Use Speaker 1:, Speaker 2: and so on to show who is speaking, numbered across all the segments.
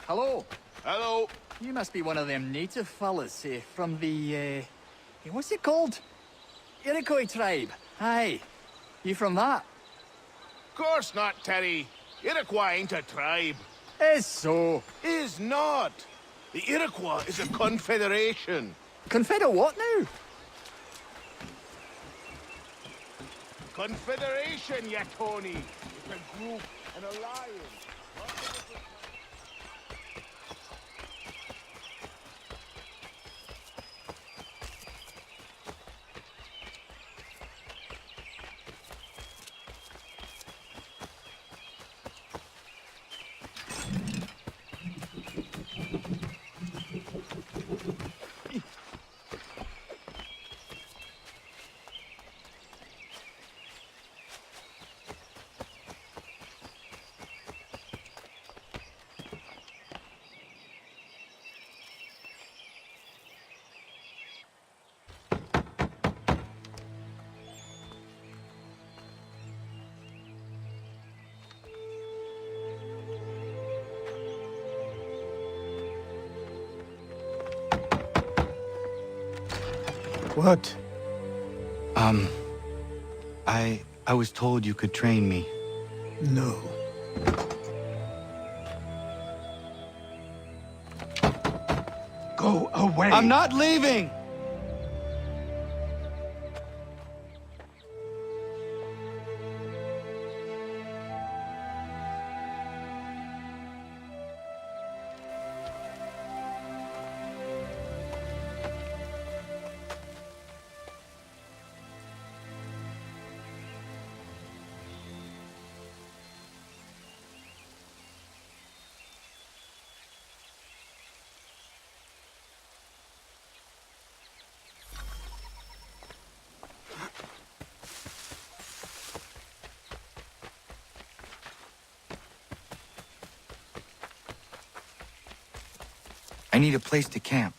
Speaker 1: Hello.
Speaker 2: Hello.
Speaker 1: You must be one of them native fellas from the, what's it called? Iroquois tribe. Aye. You from that?
Speaker 2: Course not, Terry. Iroquois ain't a tribe.
Speaker 1: Is so.
Speaker 2: Is not. The Iroquois is a confederation.
Speaker 1: Confederate what now?
Speaker 2: Confederation, ya Tony. It's a group, an alliance.
Speaker 3: What?
Speaker 4: I was told you could train me.
Speaker 3: No. Go away!
Speaker 4: I'm not leaving! I need a place to camp.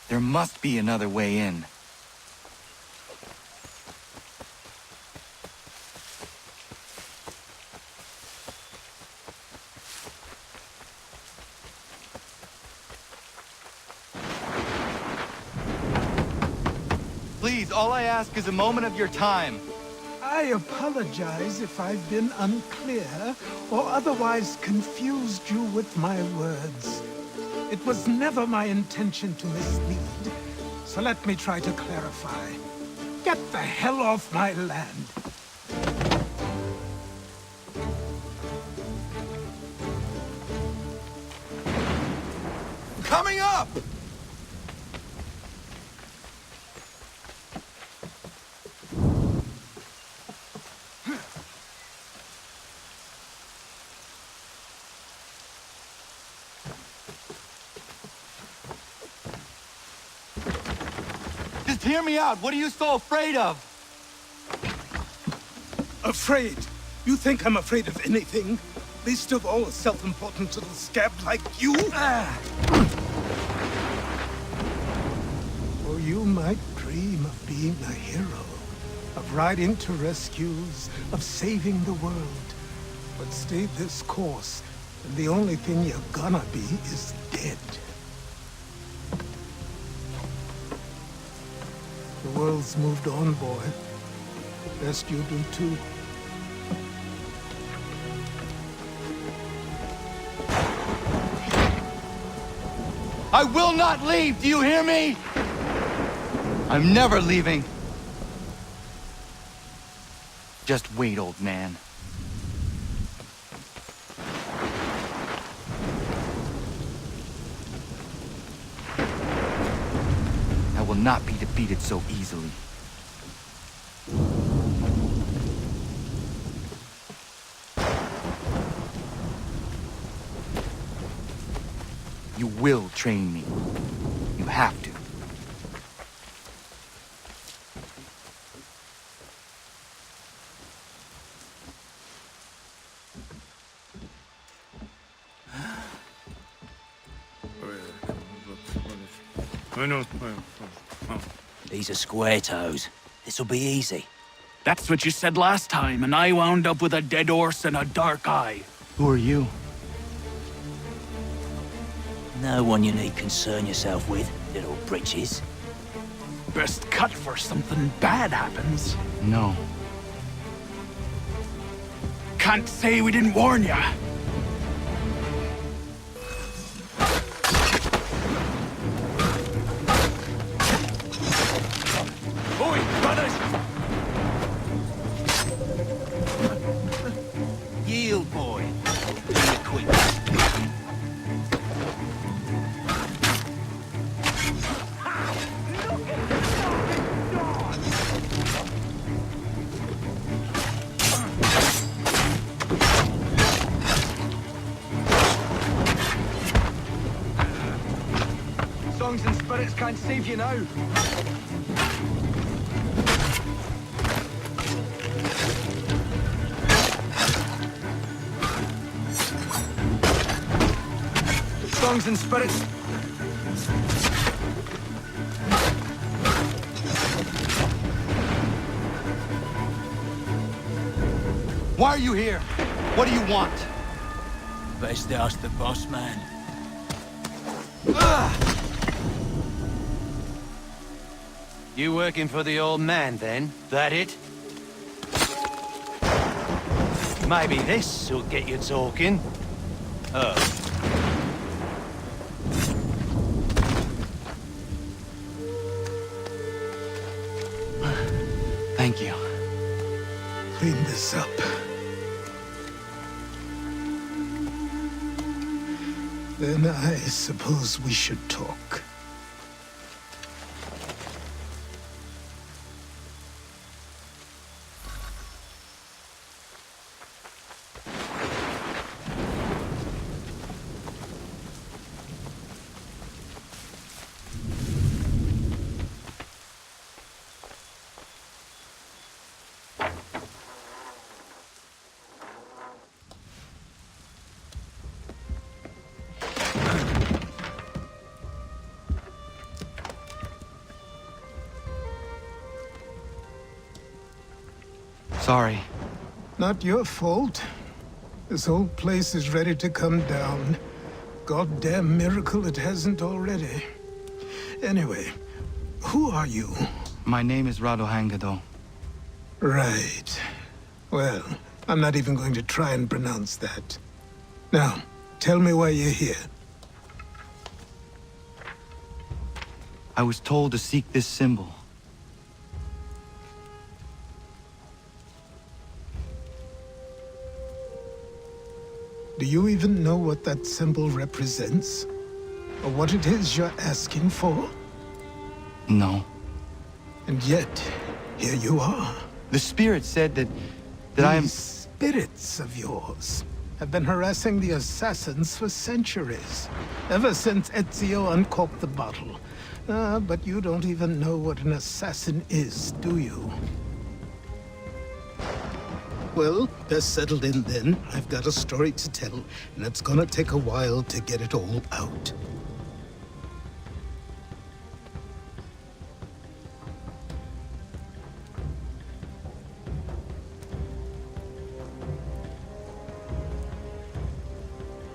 Speaker 4: There must be another way in. Please, all I ask is a moment of your time.
Speaker 3: I apologize if I've been unclear or otherwise confused you with my words. It was never my intention to mislead, so let me try to clarify. Get the hell off my land!
Speaker 4: Coming up! Just hear me out. What are you so afraid of?
Speaker 3: Afraid? You think I'm afraid of anything? Least of all a self-important little scab like you? Or you might dream of being a hero, of riding to rescues, of saving the world. But stay this course, and the only thing you're gonna be is dead. The world's moved on, boy. Best you do too.
Speaker 4: I will not leave, do you hear me? I'm never leaving. Just wait, old man. I will not be defeated so easily. You will train me. You have to.
Speaker 5: These are square toes. This'll be easy.
Speaker 6: That's what you said last time, and I wound up with a dead horse and a dark eye.
Speaker 4: Who are you?
Speaker 5: No one you need concern yourself with, little britches.
Speaker 6: Best cut for something bad happens.
Speaker 4: No.
Speaker 6: Can't say we didn't warn ya.
Speaker 2: Oi, brothers!
Speaker 5: Yield, boy. Do it quick.
Speaker 4: Songs and spirits can't save you now. Songs and spirits. Why are you here? What do you want?
Speaker 5: Best ask the boss man.
Speaker 4: You working for the old man, then? That it? Maybe this'll get you talking. Thank you.
Speaker 3: Clean this up. Then I suppose we should talk.
Speaker 4: Sorry.
Speaker 3: Not your fault. This whole place is ready to come down. Goddamn miracle it hasn't already. Anyway, who are you?
Speaker 4: My name is Rado Hangado.
Speaker 3: Right. Well, I'm not even going to try and pronounce that. Now, tell me why you're here.
Speaker 4: I was told to seek this symbol.
Speaker 3: Do you even know what that symbol represents? Or what it is you're asking for?
Speaker 4: No.
Speaker 3: And yet, here you are.
Speaker 4: The spirit said that I am...
Speaker 3: These spirits of yours have been harassing the assassins for centuries. Ever since Ezio uncorked the bottle. But you don't even know what an assassin is, do you? Well, best settled in then. I've got a story to tell, and it's gonna take a while to get it all out.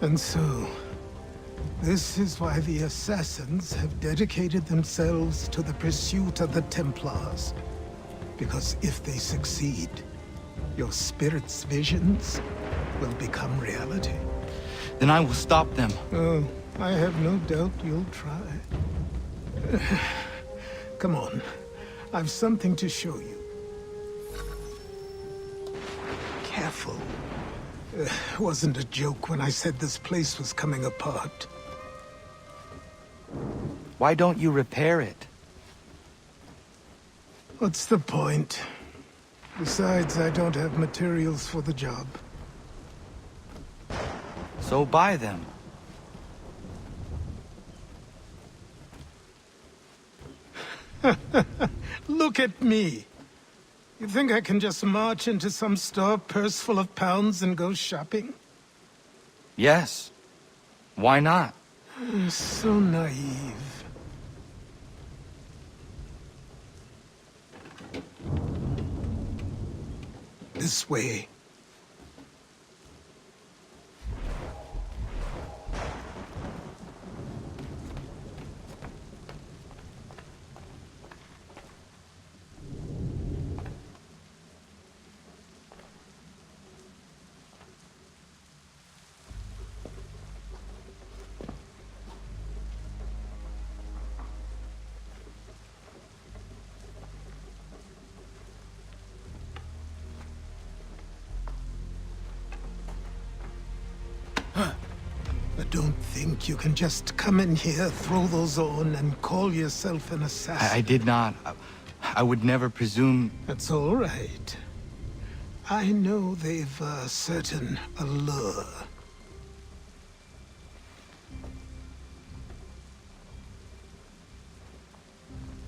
Speaker 3: And so, this is why the Assassins have dedicated themselves to the pursuit of the Templars. Because if they succeed, your spirit's visions will become reality.
Speaker 4: Then I will stop them.
Speaker 3: Oh, I have no doubt you'll try. Come on, I've something to show you. Careful. Wasn't a joke when I said this place was coming apart.
Speaker 4: Why don't you repair it?
Speaker 3: What's the point? Besides, I don't have materials for the job.
Speaker 4: So buy them.
Speaker 3: Look at me. You think I can just march into some store, purse full of pounds, and go shopping?
Speaker 4: Yes. Why not?
Speaker 3: So naive. This way. I don't think you can just come in here, throw those on, and call yourself an assassin.
Speaker 4: I did not. I would never presume...
Speaker 3: That's all right. I know they've a certain allure.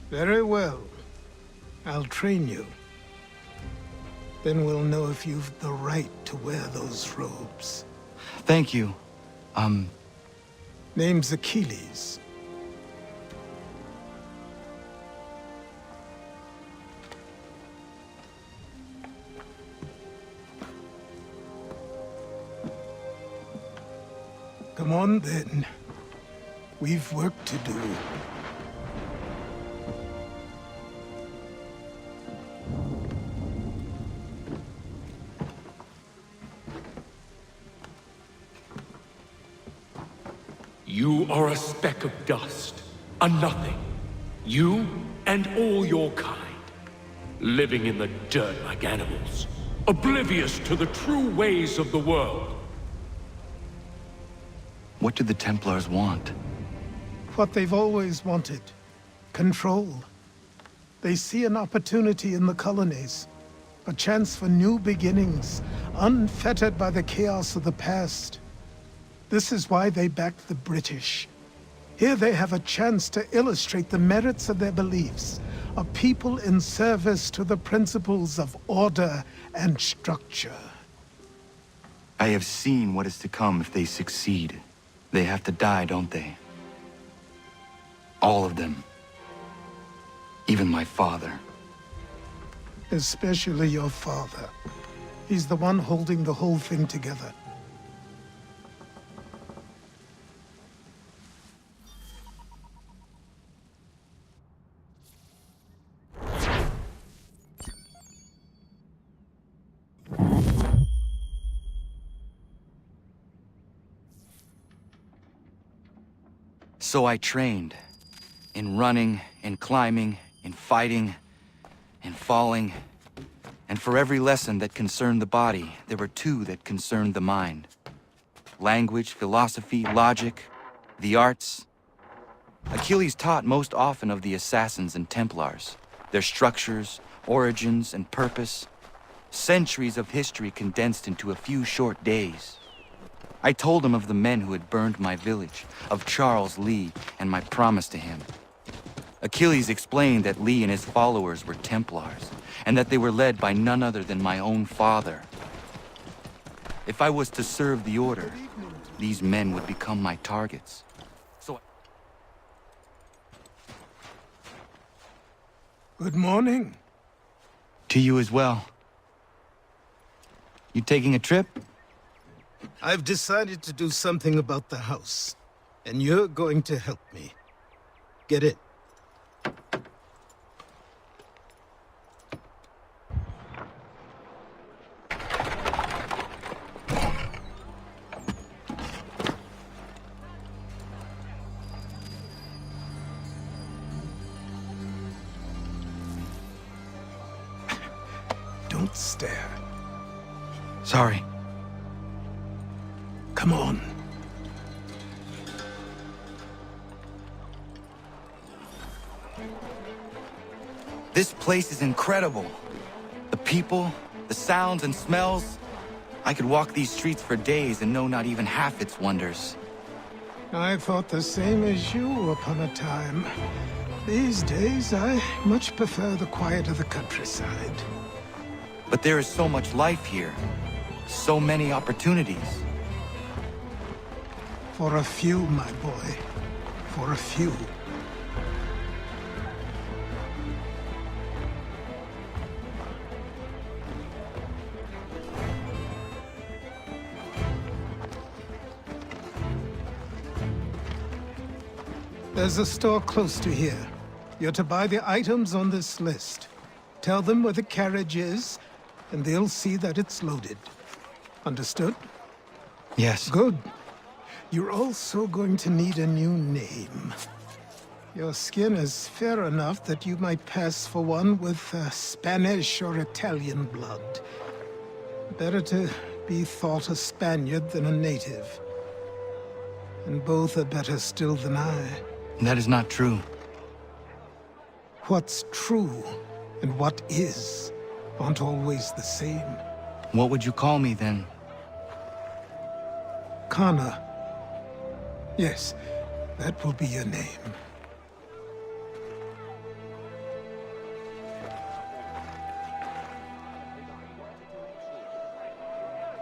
Speaker 3: Very well. I'll train you. Then we'll know if you've the right to wear those robes.
Speaker 4: Thank you.
Speaker 3: Name's Achilles. Come on, then. We've work to do.
Speaker 7: You are a speck of dust, a nothing. You and all your kind, living in the dirt like animals, oblivious to the true ways of the world.
Speaker 4: What do the Templars want?
Speaker 3: What they've always wanted. Control. They see an opportunity in the colonies. A chance for new beginnings, unfettered by the chaos of the past. This is why they backed the British. Here they have a chance to illustrate the merits of their beliefs. A people in service to the principles of order and structure.
Speaker 4: I have seen what is to come if they succeed. They have to die, don't they? All of them. Even my father.
Speaker 3: Especially your father. He's the one holding the whole thing together.
Speaker 4: So I trained. In running, in climbing, in fighting, in falling. And for every lesson that concerned the body, there were two that concerned the mind. Language, philosophy, logic, the arts. Achilles taught most often of the Assassins and Templars, their structures, origins, and purpose. Centuries of history condensed into a few short days. I told him of the men who had burned my village, of Charles Lee, and my promise to him. Achilles explained that Lee and his followers were Templars, and that they were led by none other than my own father. If I was to serve the Order, these men would become my targets. So
Speaker 3: Good morning.
Speaker 4: to you as well. You taking a trip?
Speaker 3: I've decided to do something about the house, and you're going to help me. Get it? Don't stare.
Speaker 4: Sorry.
Speaker 3: Come on.
Speaker 4: This place is incredible. The people, the sounds and smells. I could walk these streets for days and know not even half its wonders.
Speaker 3: I thought the same as you upon a time. These days, I much prefer the quiet of the countryside.
Speaker 4: But there is so much life here. So many opportunities.
Speaker 3: For a few, my boy. For a few. There's a store close to here. You're to buy the items on this list. Tell them where the carriage is, and they'll see that it's loaded. Understood?
Speaker 4: Yes.
Speaker 3: Good. You're also going to need a new name. Your skin is fair enough that you might pass for one with Spanish or Italian blood. Better to be thought a Spaniard than a native. And both are better still than I.
Speaker 4: That is not true.
Speaker 3: What's true and what is aren't always the same.
Speaker 4: What would you call me then?
Speaker 3: Kana. Yes, that will be your name.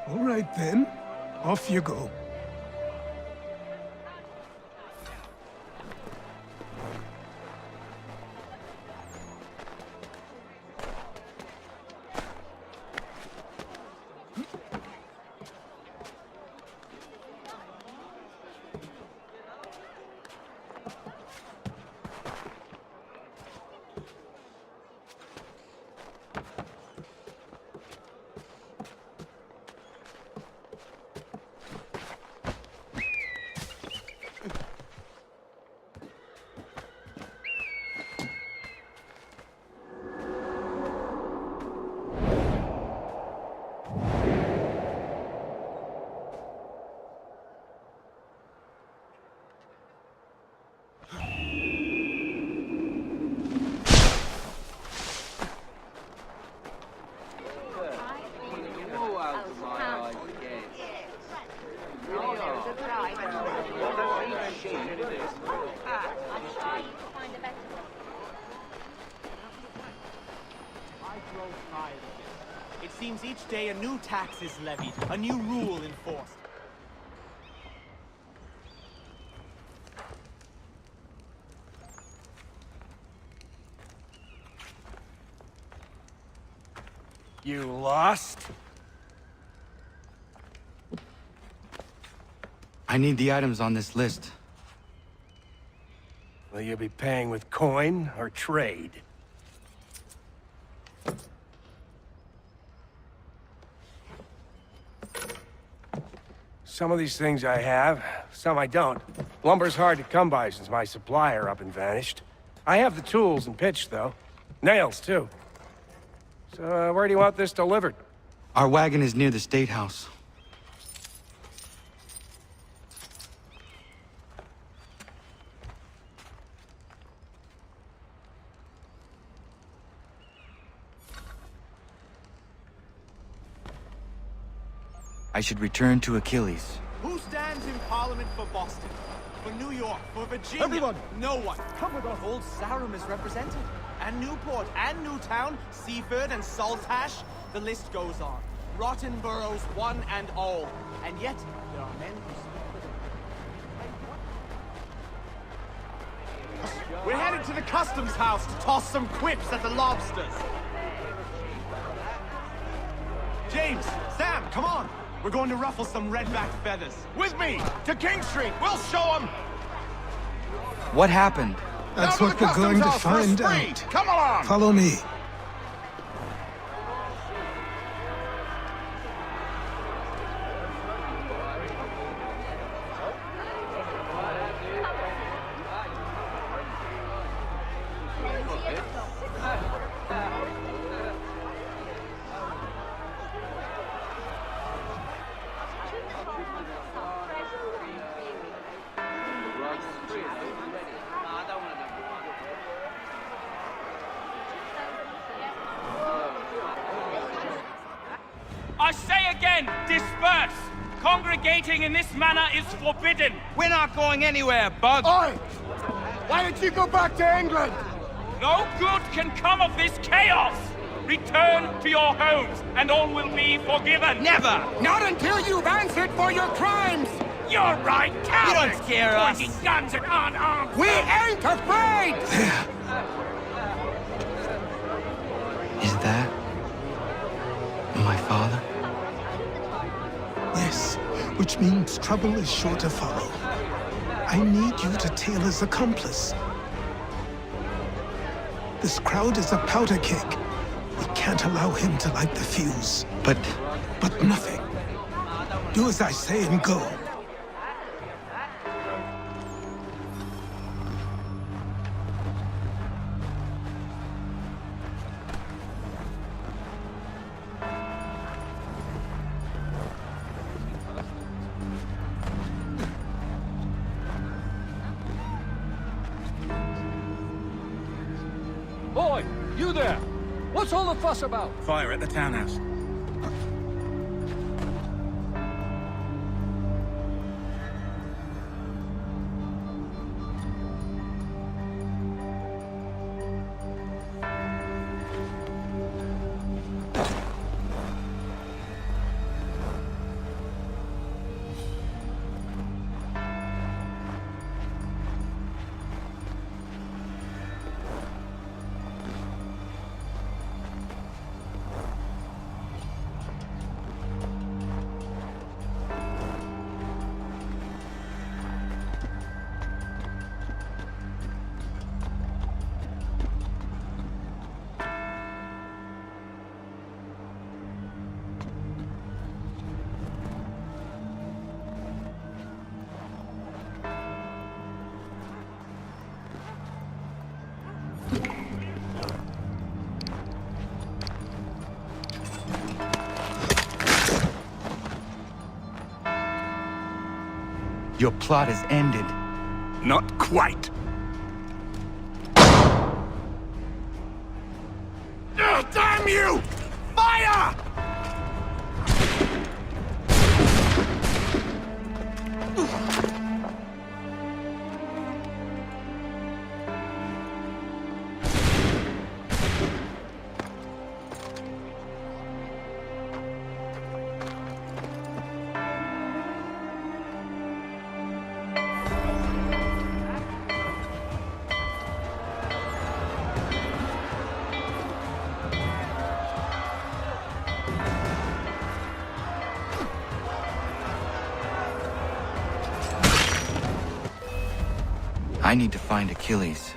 Speaker 3: All right then, off you go.
Speaker 8: It seems each day a new tax is levied, a new rule enforced.
Speaker 6: You lost?
Speaker 4: I need the items on this list.
Speaker 9: Will you be paying with coin or trade? Some of these things I have, some I don't. Lumber's hard to come by since my supplier up and vanished. I have the tools and pitch, though. Nails, too. So, where do you want this delivered?
Speaker 4: Our wagon is near the State House. I should return to Achilles.
Speaker 8: Who stands in Parliament for Boston? For New York? For Virginia?
Speaker 2: Everyone!
Speaker 8: No one. Come with us. Old Sarum is represented. And Newport, and Newtown, Seaford, and Saltash. The list goes on. Rotten boroughs, one and all. And yet, there are men who speak for them. We're headed to the customs house to toss some quips at the lobsters. James, Sam, come on! We're going to ruffle some redback feathers.
Speaker 2: With me, to King Street. We'll show them.
Speaker 4: What happened?
Speaker 3: That's
Speaker 2: Down to
Speaker 3: what
Speaker 2: the
Speaker 3: we're going to
Speaker 2: customs house for a
Speaker 3: find
Speaker 2: spree.
Speaker 3: out.
Speaker 2: Come along.
Speaker 3: Follow me.
Speaker 10: I say again, disperse! Congregating in this manner is forbidden!
Speaker 11: We're not going anywhere, Bug!
Speaker 2: Oi! Why did you go back to England?
Speaker 10: No good can come of this chaos! Return to your homes, and all will be forgiven!
Speaker 11: Never!
Speaker 2: Not until you've answered for your crimes!
Speaker 10: You're right, cowards!
Speaker 11: You don't scare us!
Speaker 10: Pointing guns at unarmed!
Speaker 2: We ain't afraid!
Speaker 4: Is that my father?
Speaker 3: Yes, which means trouble is sure to follow. I need you to Taylor's accomplice. This crowd is a powder keg. We can't allow him to light the fuse.
Speaker 4: But
Speaker 3: nothing. Do as I say and go.
Speaker 12: Boy, you there! What's all the fuss about?
Speaker 8: Fire at the townhouse.
Speaker 4: your plot is ended.
Speaker 2: Not quite. Damn you! Fire!
Speaker 4: I need to find Achilles.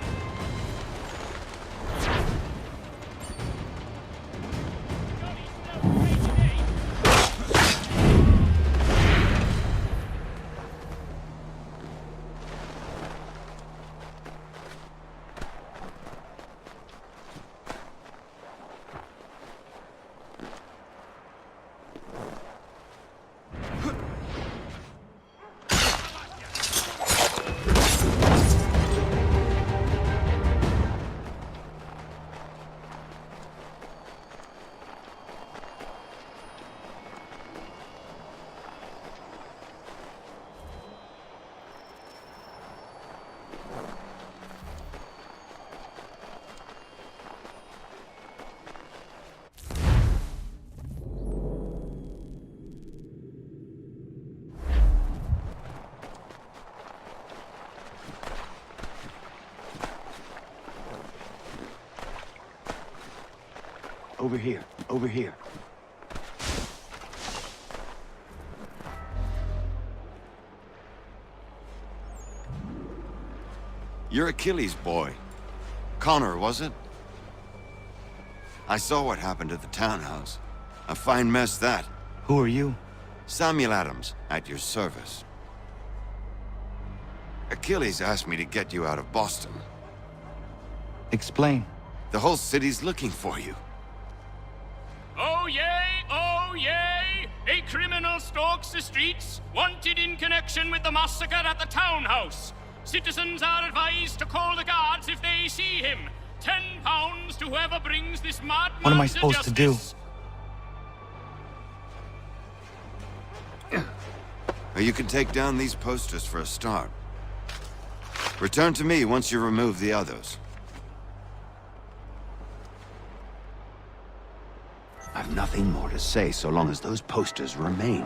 Speaker 2: Over here, over here.
Speaker 13: You're Achilles' boy. Connor, was it? I saw what happened at the townhouse. A fine mess, that.
Speaker 4: Who are you?
Speaker 13: Samuel Adams, at your service. Achilles asked me to get you out of Boston.
Speaker 4: Explain.
Speaker 13: The whole city's looking for you.
Speaker 10: Oh yay, oh yay! A criminal stalks the streets, wanted in connection with the massacre at the townhouse. Citizens are advised to call the guards if they see him. £10 to whoever brings this madman.
Speaker 4: What am I supposed to do?
Speaker 13: You can take down these posters for a start. Return to me once you remove the others.
Speaker 14: I've nothing more to say so long as those posters remain.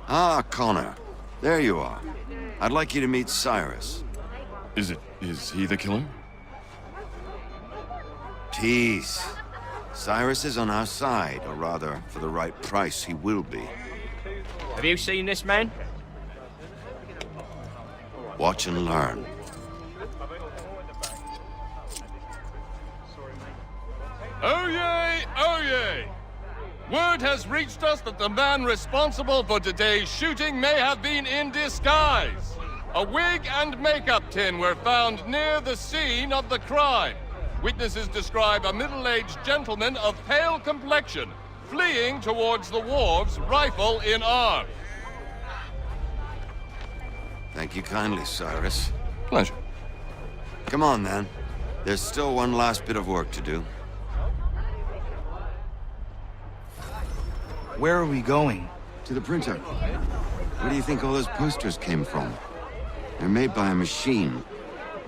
Speaker 13: Ah, Connor. There you are. I'd like you to meet Cyrus.
Speaker 15: Is he the killer?
Speaker 13: Tease. Cyrus is on our side, or rather, for the right price, he will be.
Speaker 10: Have you seen this man?
Speaker 13: Watch and learn.
Speaker 15: Oh yay! Oh yay! Word has reached us that the man responsible for today's shooting may have been in disguise. A wig and makeup tin were found near the scene of the crime. Witnesses describe a middle-aged gentleman of pale complexion fleeing towards the wharves, rifle in arm.
Speaker 13: Thank you kindly, Cyrus.
Speaker 15: Pleasure.
Speaker 13: Come on, then. There's still one last bit of work to do.
Speaker 4: Where are we going?
Speaker 13: To the printer. Where do you think all those posters came from? They're made by a machine.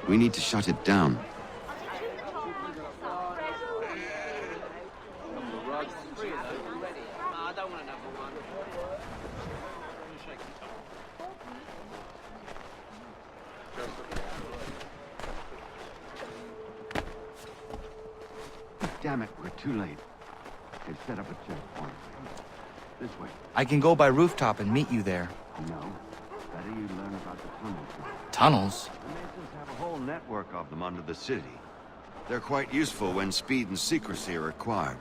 Speaker 13: We need to shut it down.
Speaker 14: Damn it, we're too late. They've set up a checkpoint. This way.
Speaker 4: I can go by rooftop and meet you there.
Speaker 14: No. Better you learn about the tunnels.
Speaker 4: Tunnels?
Speaker 13: The Masons have a whole network of them under the city. They're quite useful when speed and secrecy are required.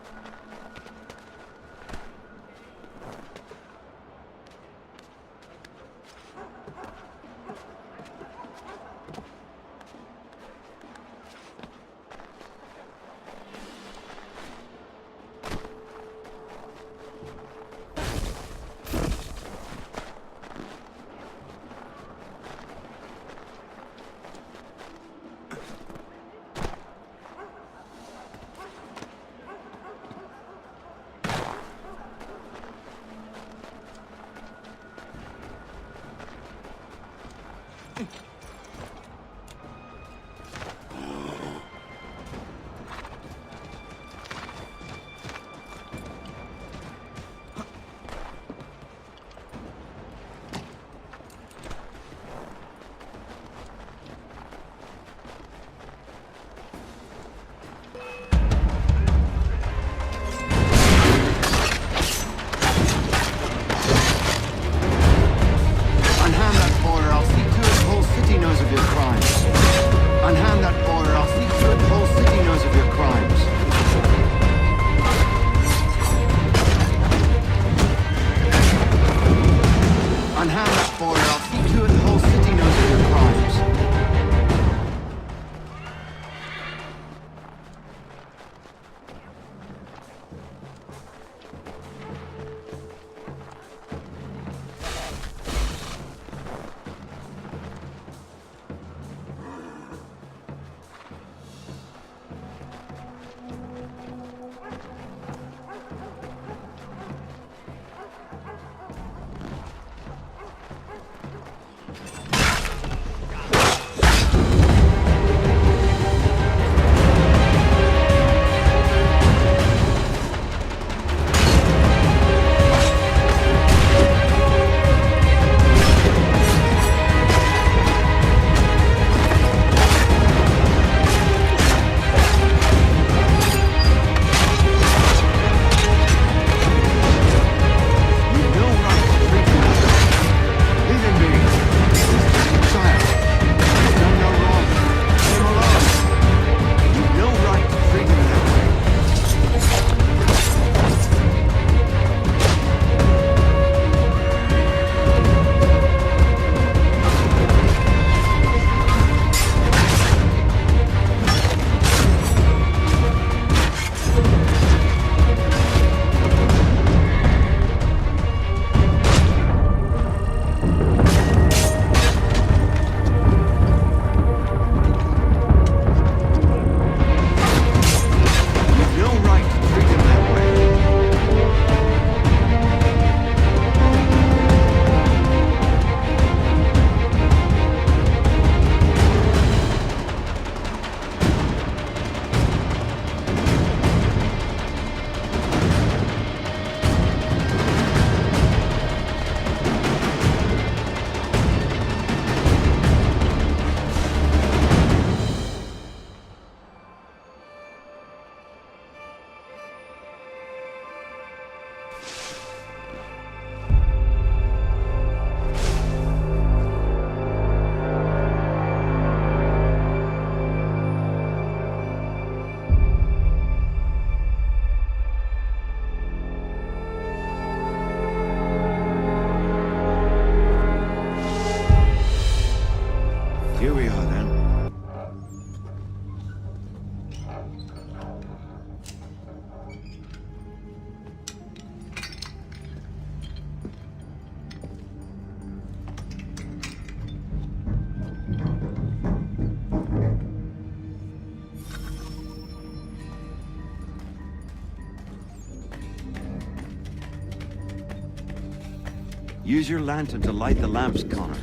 Speaker 13: Use your lantern to light the lamps, Connor.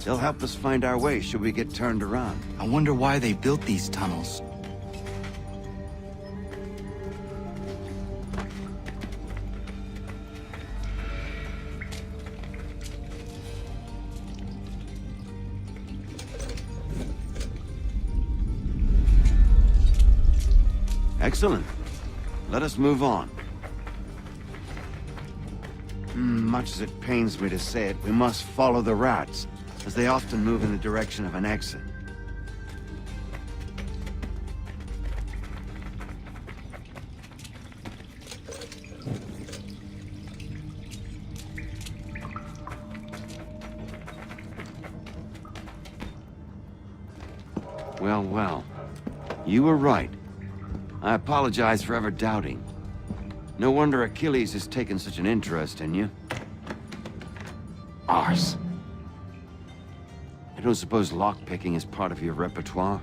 Speaker 13: They'll help us find our way should we get turned around.
Speaker 4: I wonder why they built these tunnels.
Speaker 13: Excellent. Let us move on. Much as it pains me to say it, we must follow the rats, as they often move in the direction of an exit. Well, well. You were right. I apologize for ever doubting. No wonder Achilles has taken such an interest in you. Arse. I don't suppose lockpicking is part of your repertoire?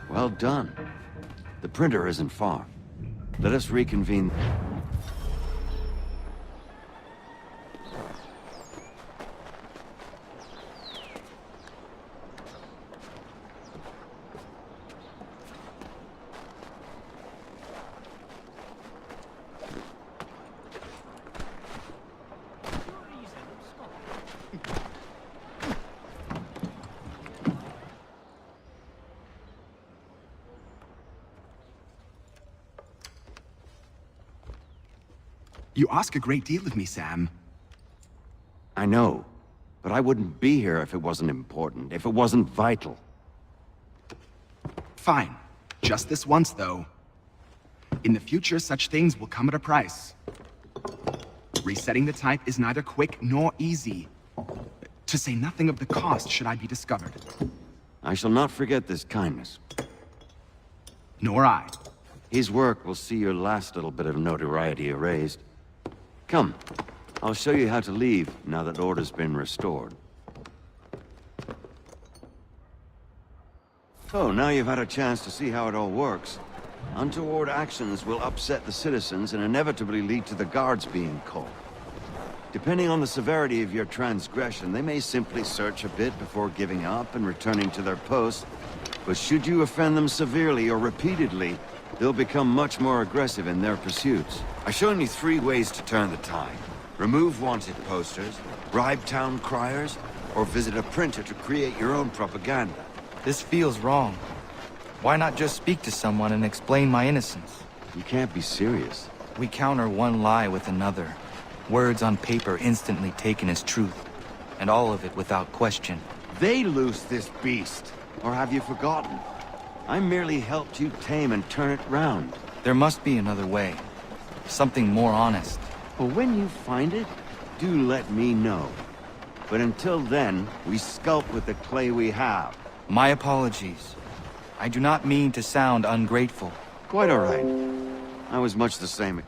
Speaker 13: Well done. The printer isn't far. Let us reconvene.
Speaker 16: You ask a great deal of me, Sam.
Speaker 13: I know, but I wouldn't be here if it wasn't important, if it wasn't vital.
Speaker 16: Fine. Just this once, though. In the future, such things will come at a price. Resetting the type is neither quick nor easy. To say nothing of the cost should I be discovered.
Speaker 13: I shall not forget this kindness.
Speaker 16: Nor I.
Speaker 13: His work will see your last little bit of notoriety erased. Come, I'll show you how to leave now that order's been restored. So, now you've had a chance to see how it all works. Untoward actions will upset the citizens and inevitably lead to the guards being called. Depending on the severity of your transgression, they may simply search a bit before giving up and returning to their posts. But should you offend them severely or repeatedly, they'll become much more aggressive in their pursuits. I've shown you 3 ways to turn the tide. Remove wanted posters, bribe town criers, or visit a printer to create your own propaganda.
Speaker 4: This feels wrong. Why not just speak to someone and explain my innocence?
Speaker 13: You can't be serious.
Speaker 4: We counter one lie with another. Words on paper instantly taken as truth. And all of it without question.
Speaker 13: They loose this beast. Or have you forgotten? I merely helped you tame and turn it round.
Speaker 4: There must be another way. Something more honest.
Speaker 13: Well, when you find it, do let me know. But until then, we sculpt with the clay we have.
Speaker 4: My apologies. I do not mean to sound ungrateful.
Speaker 13: Quite all right. I was much the same.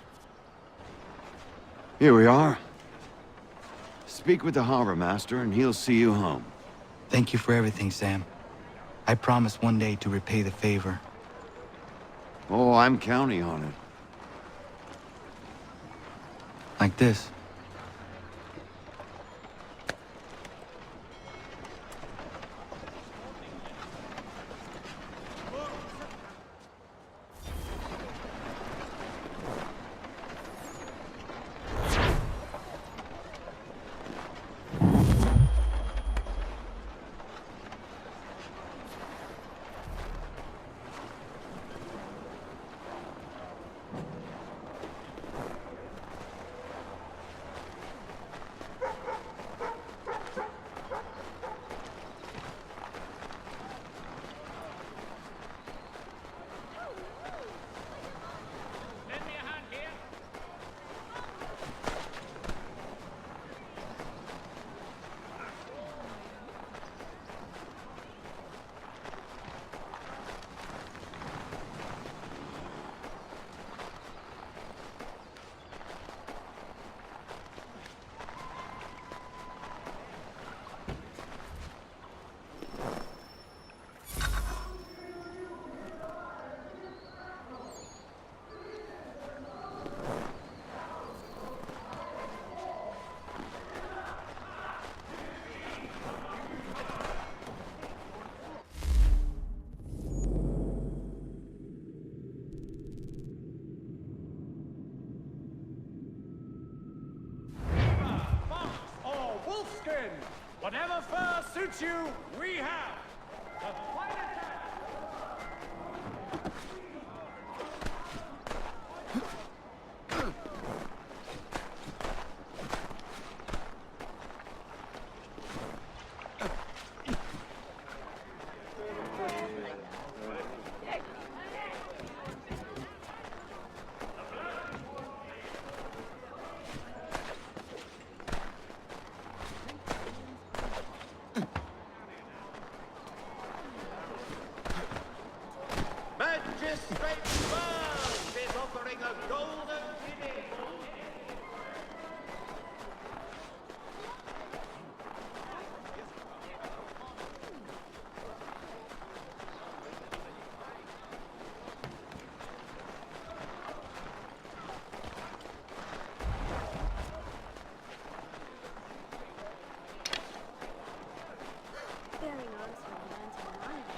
Speaker 13: Here we are. Speak with the harbor master and he'll see you home.
Speaker 4: Thank you for everything, Sam. I promise one day to repay the favor.
Speaker 13: Oh, I'm counting on it.
Speaker 4: Like this.
Speaker 11: Whatever fur suits you, we have. The flight attack!
Speaker 17: Magistrate Burns is offering a golden guinea.
Speaker 18: Very nice for a man to remind me.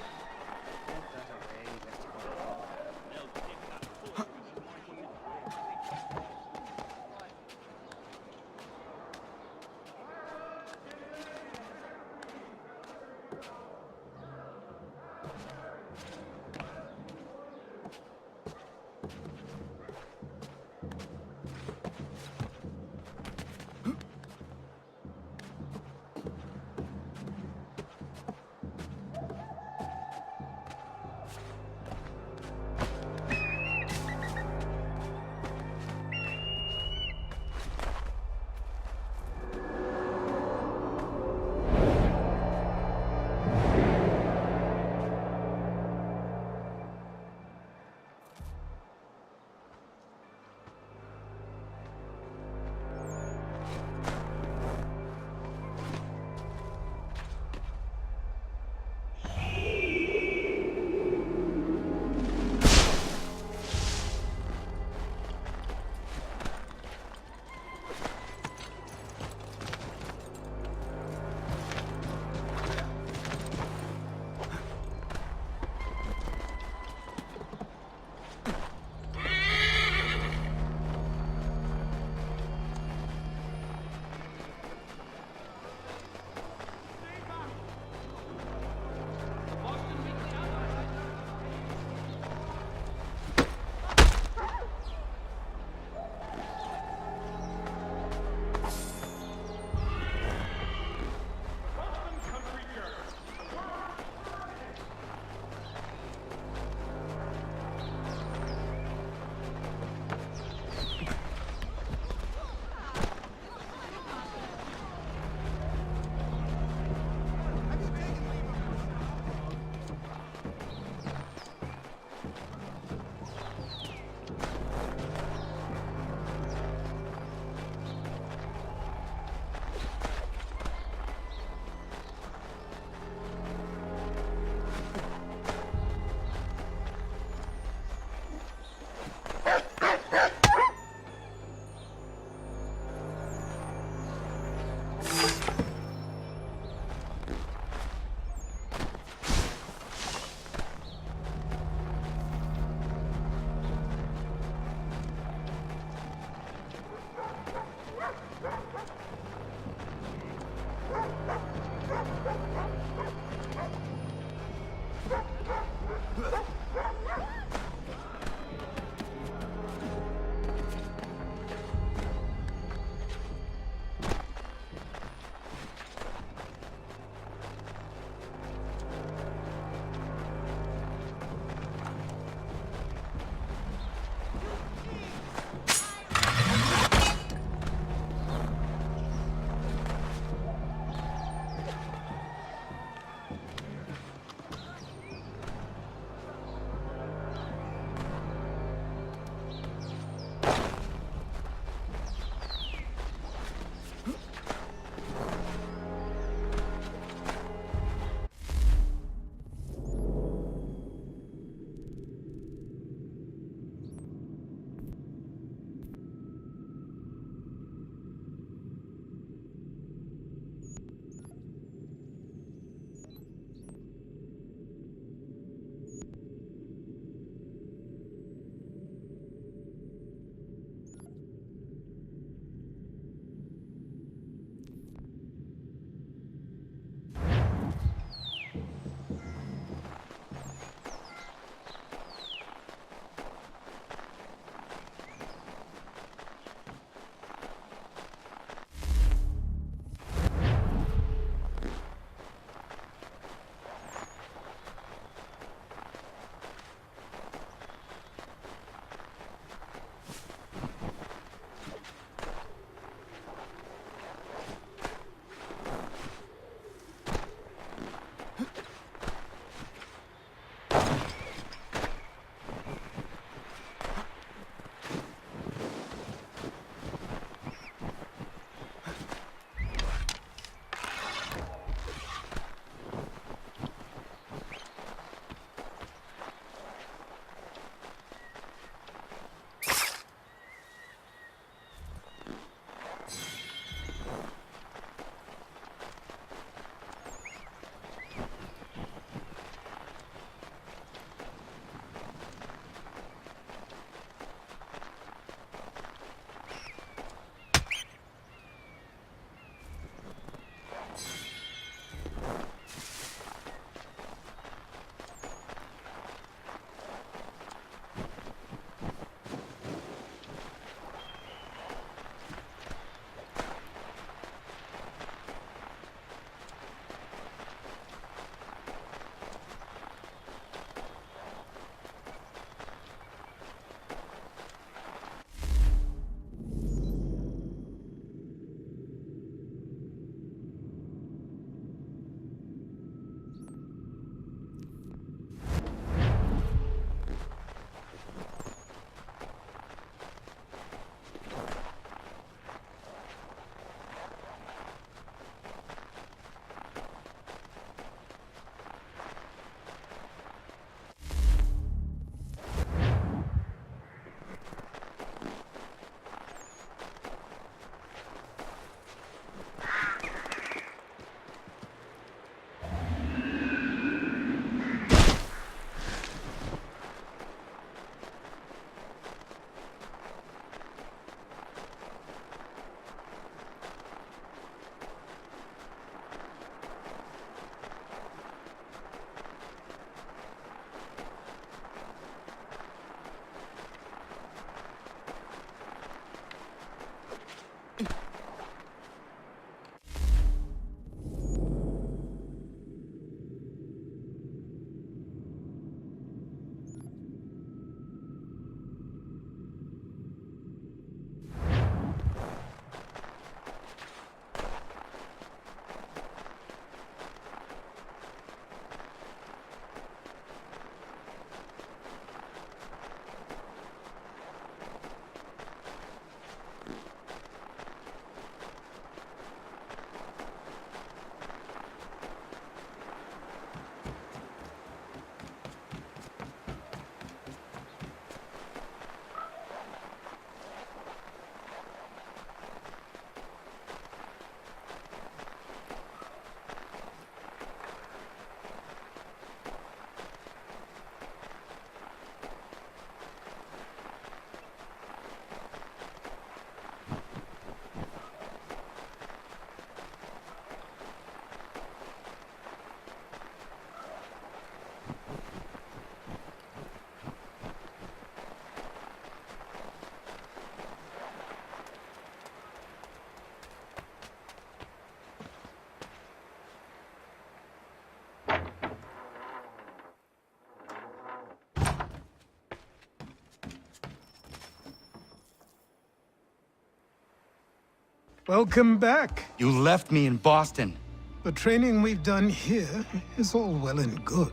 Speaker 3: Welcome back.
Speaker 4: You left me in Boston.
Speaker 3: The training we've done here is all well and good,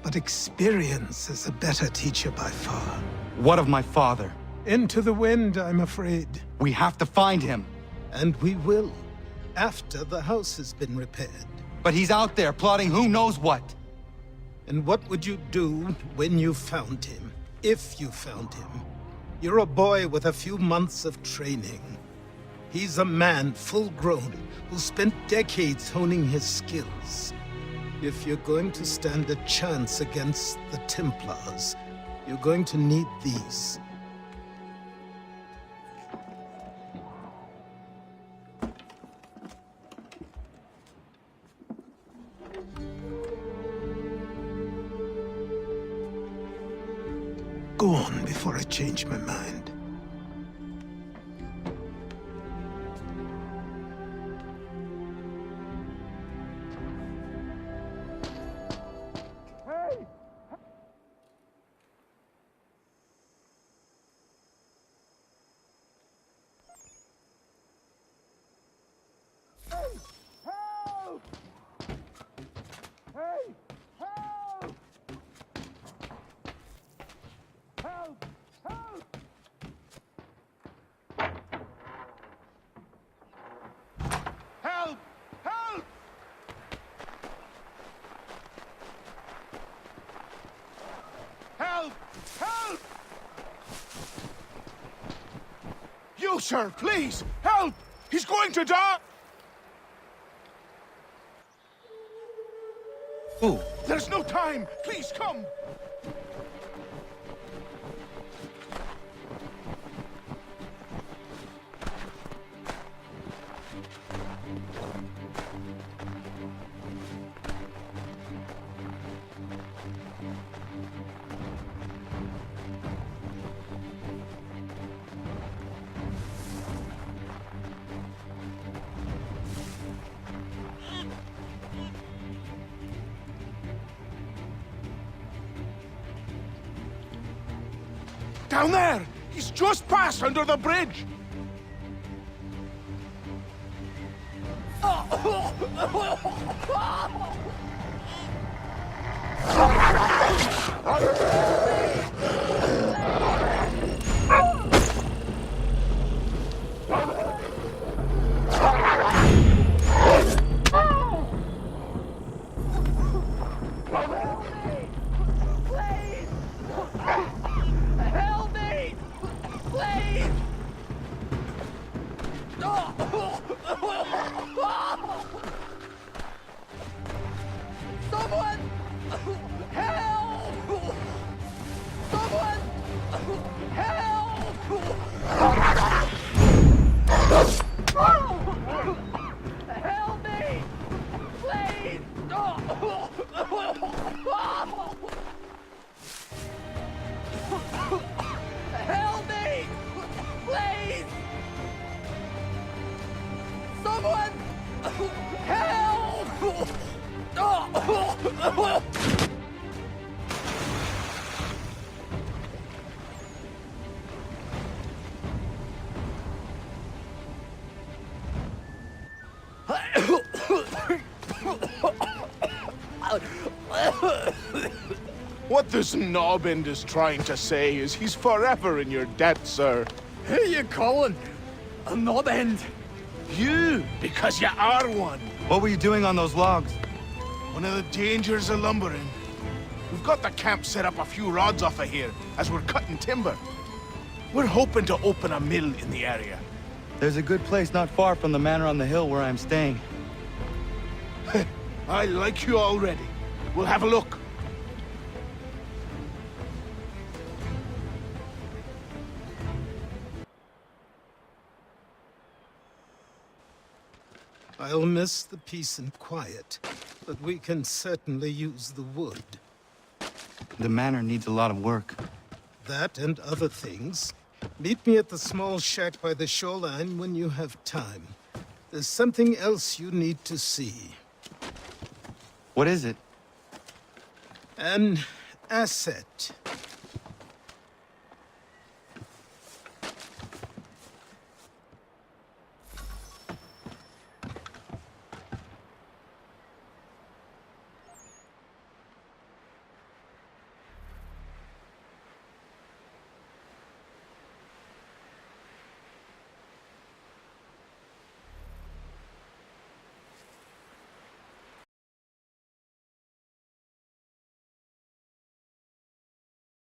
Speaker 3: but experience is a better teacher by far.
Speaker 4: What of my father?
Speaker 3: Into the wind, I'm afraid.
Speaker 4: We have to find him.
Speaker 3: And we will, after the house has been repaired.
Speaker 4: But he's out there plotting who knows what.
Speaker 3: And what would you do when you found him? If you found him? You're a boy with a few months of training. He's a man, full-grown, who spent decades honing his skills. If you're going to stand a chance against the Templars, you're going to need these. Go on before I change my mind.
Speaker 2: You, sir, please, help! He's going to die!
Speaker 4: Who?
Speaker 2: There's no time! Please, come! Down there! He's just passed under the bridge! What this knobend is trying to say is he's forever in your debt, sir.
Speaker 1: Who you calling a knobend?
Speaker 2: You, because you are one.
Speaker 4: What were you doing on those logs?
Speaker 2: One of the dangers of lumbering. We've got the camp set up a few rods off of here, as we're cutting timber. We're hoping to open a mill in the area.
Speaker 4: There's a good place not far from the manor on the hill where I'm staying.
Speaker 2: I like you already. We'll have a look.
Speaker 3: I'll miss the peace and quiet, but we can certainly use the wood.
Speaker 4: The manor needs a lot of work.
Speaker 3: That and other things. Meet me at the small shack by the shoreline when you have time. There's something else you need to see.
Speaker 4: What is it?
Speaker 3: An asset.